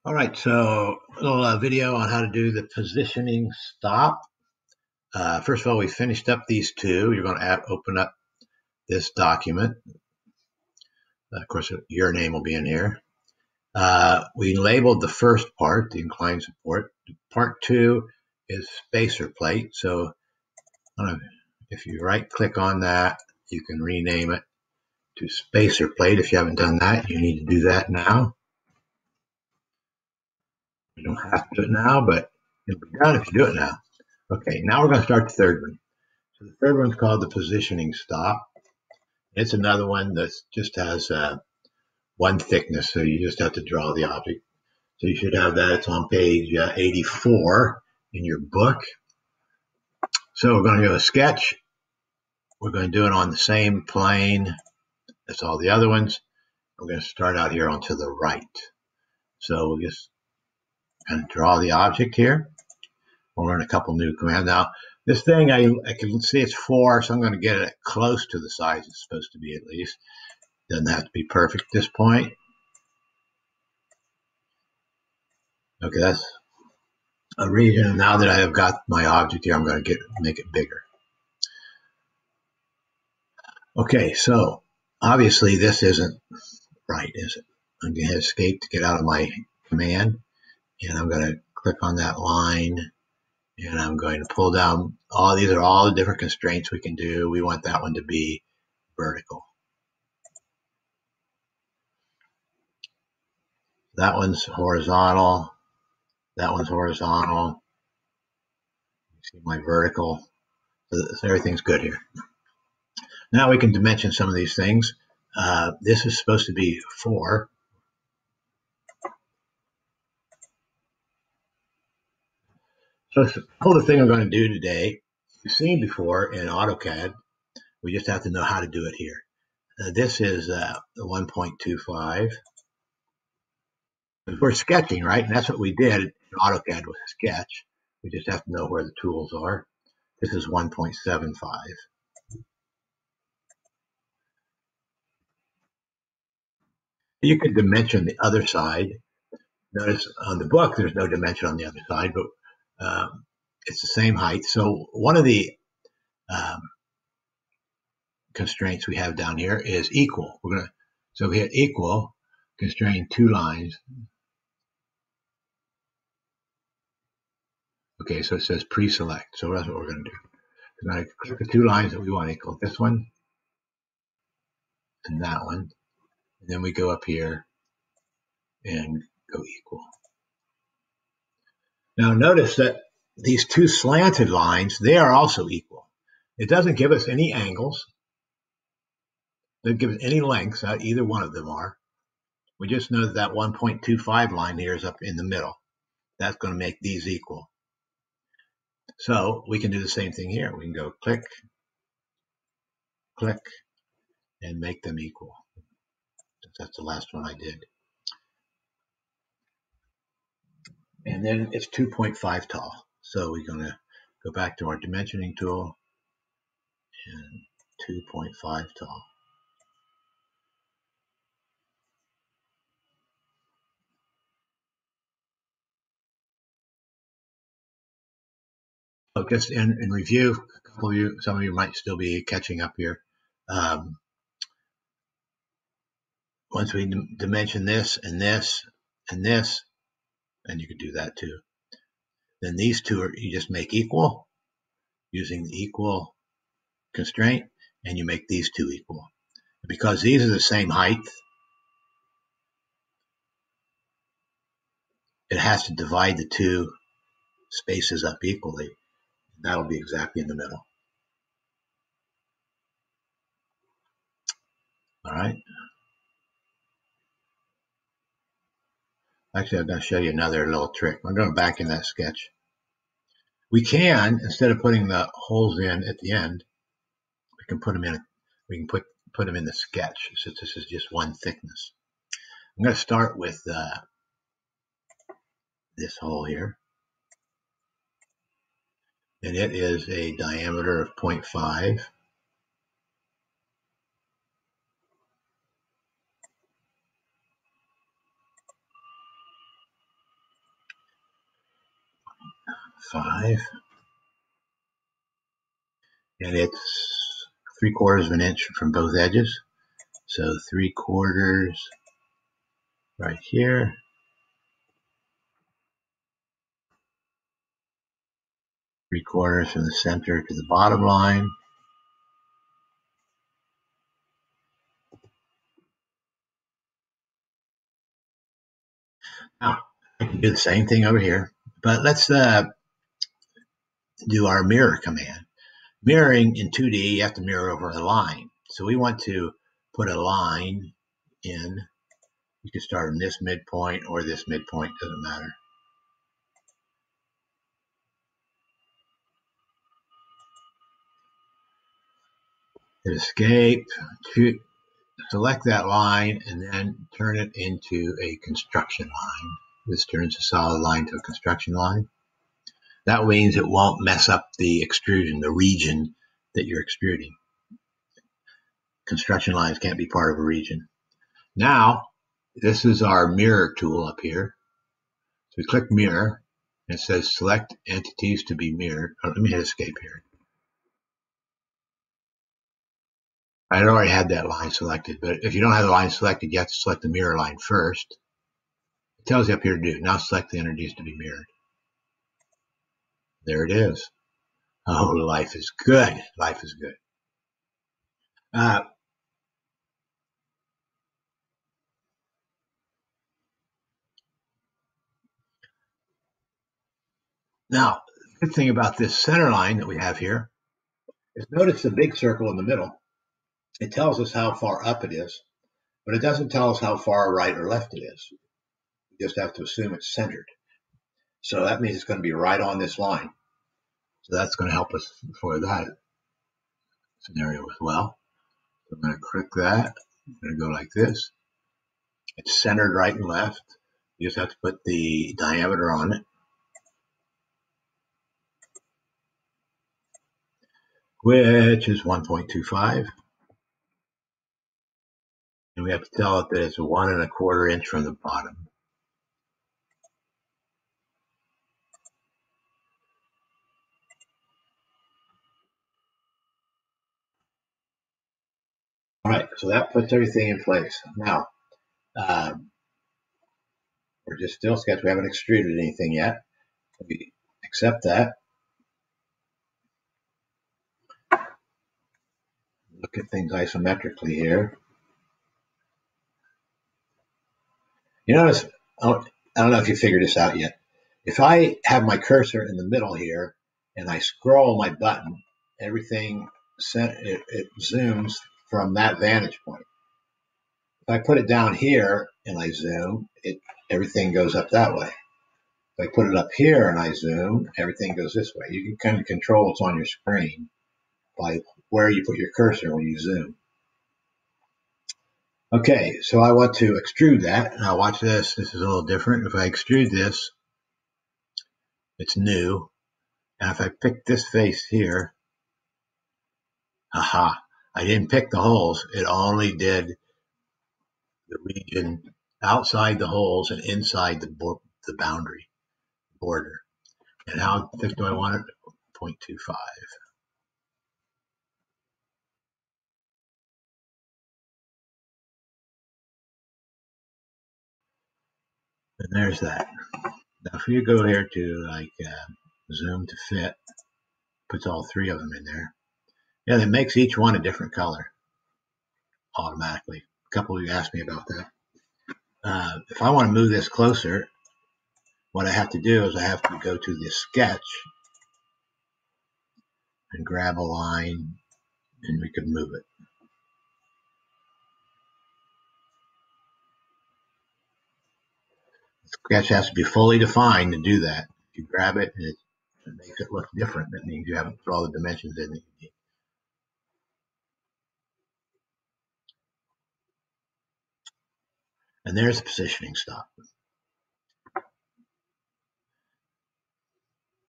All right, so a little video on how to do the positioning stop. First of all, we finished up these two. You're going to open up this document. Of course, your name will be in here. We labeled the first part, the inclined support. Part two is spacer plate. So if you right-click on that, you can rename it to spacer plate. If you haven't done that, you need to do that now. You don't have to do it now, but it'll be done if you do it now. Okay, now we're going to start the third one. So the third one's called the positioning stop. It's another one that just has one thickness, so you just have to draw the object. So you should have that. It's on page 84 in your book. So we're going to do a sketch. We're going to do it on the same plane as all the other ones. We're going to start out here onto the right. So we'll just kind of draw the object here. We'll learn a couple new commands. Now, this thing, I can see it's 4, so I'm going to get it close to the size it's supposed to be at least. Doesn't have to be perfect at this point. Okay, that's a region. Now that I have got my object here, I'm going to make it bigger. Okay, so obviously this isn't right, is it? I'm going to hit escape to get out of my command, and I'm going to click on that line, and I'm going to pull down. These are all the different constraints we can do. We want that one to be vertical. That one's horizontal. That one's horizontal. You see my vertical. So everything's good here. Now we can dimension some of these things. This is supposed to be 4. So the whole thing I'm going to do today, you've seen before in AutoCAD. We just have to know how to do it here. This is 1.25. We're sketching, right? And that's what we did in AutoCAD with sketch. We just have to know where the tools are. This is 1.75. You could dimension the other side. Notice on the book, there's no dimension on the other side, but it's the same height. So one of the constraints we have down here is equal. So we hit equal, constrain 2 lines. Okay, so it says pre-select. So that's what we're going to do. We're going to click the 2 lines that we want equal. This one and that one. And then we go up here and go equal. Now notice that these 2 slanted lines, they are also equal. It doesn't give us any angles. It doesn't give us any lengths. Either one of them are. We just know that 1.25 line here is up in the middle. That's going to make these equal. So we can do the same thing here. We can go click, click, and make them equal. That's the last one I did. And then it's 2.5 tall. So we're going to go back to our dimensioning tool and 2.5 tall. So just in review, some of you might still be catching up here. Once we dimension this and this and this, and you could do that too. Then these two you just make equal using the equal constraint, and you make these two equal. Because these are the same height, it has to divide the 2 spaces up equally. That'll be exactly in the middle. All right. Actually, I'm going to show you another little trick. I'm going back in that sketch. We can, instead of putting the holes in at the end, we can put them in. We can put them in the sketch, since this is just one thickness. I'm going to start with this hole here, and it is a diameter of 0.5. 5, and it's 3/4 of an inch from both edges. So 3/4 right here. 3/4 from the center to the bottom line. Now, I can do the same thing over here, but let's do our mirror command. Mirroring in 2D, you have to mirror over a line. So we want to put a line in. You can start in this midpoint or this midpoint, doesn't matter. Hit escape, select that line, and then turn it into a construction line. This turns a solid line to a construction line. That means it won't mess up the extrusion, the region that you're extruding. Construction lines can't be part of a region. Now, this is our mirror tool up here. So we click mirror, and it says select entities to be mirrored. Oh, let me hit escape here. I already had that line selected, but if you don't have the line selected, you have to select the mirror line first. It tells you up here to do. Now select the entities to be mirrored. There it is. Oh, life is good. Life is good. Now, the good thing about this center line that we have here is notice the big circle in the middle. It tells us how far up it is, but it doesn't tell us how far right or left it is. We just have to assume it's centered. So that means it's going to be right on this line. So that's going to help us for that scenario as well. So I'm going to click that. I'm going to go like this. It's centered right and left. You just have to put the diameter on it, which is 1.25. And we have to tell it that it's 1 1/4 inch from the bottom. All right, so that puts everything in place. Now, we're just still sketch. We haven't extruded anything yet. We accept that. Look at things isometrically here. You notice, I don't know if you figured this out yet. If I have my cursor in the middle here and I scroll my button, everything it zooms from that vantage point. If I put it down here and I zoom, everything goes up that way. If I put it up here and I zoom, everything goes this way. You can kind of control what's on your screen by where you put your cursor when you zoom. Okay, so I want to extrude that. Now watch this. This is a little different. If I extrude this, it's new. And if I pick this face here, aha, I didn't pick the holes. It only did the region outside the holes and inside the boundary border. And how thick do I want it? 0.25. And there's that. Now if you go here to like zoom to fit, puts all 3 of them in there. Yeah, it makes each one a different color automatically. A couple of you asked me about that. If I want to move this closer, what I have to do is I have to go to the sketch and grab a line, and we can move it. The sketch has to be fully defined to do that. If you grab it and it makes it look different, that means you haven't put all the dimensions in that you need. And there's the positioning stop.